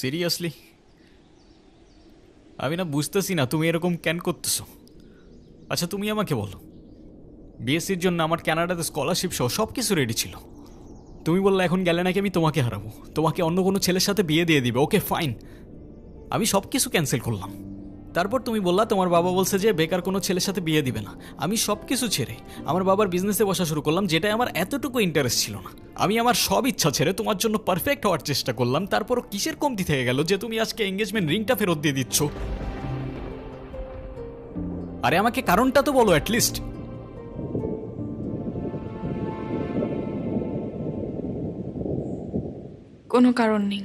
Seriously আমি না বুঝতেছি না তুমি এরকম কেন করতেছো। আচ্ছা তুমি আমাকে বলো, বিএসসির জন্য আমার কানাডাতে স্কলারশিপ সহ সব কিছু রেডি ছিল। তুমি বললে এখন গেলে নাকি আমি তোমাকে হারাবো, তোমাকে অন্য কোনো ছেলের সাথে বিয়ে দিয়ে দিবে। ওকে ফাইন, আমি সব কিছু ক্যান্সেল করলাম। তারপর তুমি বললা তোমার বাবা বলছে যে বেকার কোনো ছেলের সাথে বিয়ে দিবে না। আমি সব কিছু ছেড়ে আমার বাবার বিজনেসে বসা শুরু করলাম, যেটাই আমার এতটুকু ইন্টারেস্ট ছিল না। আমি আমার সব ইচ্ছা ছেড়ে তোমার জন্য পারফেক্ট হওয়ার চেষ্টা করলাম। তারপরও কিসের কমতি থেকে গেল যে তুমি আজকে এঙ্গেজমেন্ট রিংটা ফেরত দিয়ে দিচ্ছ? আরে আমাকে কারণটা তো বলো অ্যাটলিস্ট। কোনো কারণ নেই।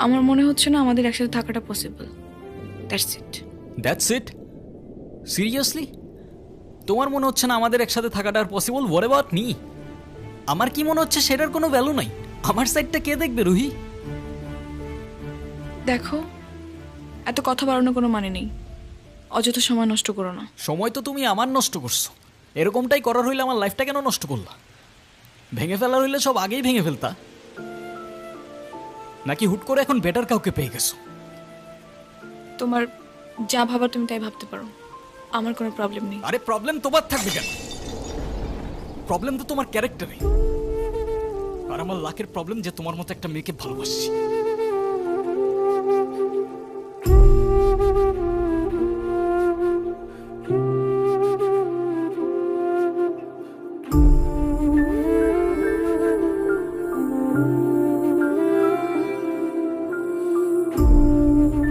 আমার মনে হচ্ছে না আমাদের একসাথে থাকাটা possible. That's it. That's it? Seriously তোমার মনে হচ্ছে না আমাদের একসাথে থাকাটা আর পসিবল? What about me? আমার কি মনে হচ্ছে সেটার কোনো ভ্যালু নাই? আমার সাইডটা কে দেখবে রুহি? দেখো, এত কথা বাড়ানোর কোনো মানে নেই। অযথা সময় নষ্ট করো না। সময় তো তুমি আমার নষ্ট করছো। এরকমটাই করার হইলে আমার লাইফটা কেন নষ্ট করলা? ভেঙে ফেলার হইলে সব আগেই ভেঙে ফেলতা, নাকি হুট করে এখন বেটার কাউকে পেয়ে গেছো? তোমার যা ভাবার তুমি তাই ভাবতে পারো, আমার কোনো প্রবলেম নেই। আরে প্রবলেম তোমার থাকবে কেন? প্রবলেম তো তোমার ক্যারেক্টারে। আর আমার লাখের প্রবলেম যে তোমার মতো একটা মেয়েকে ভালোবাসি।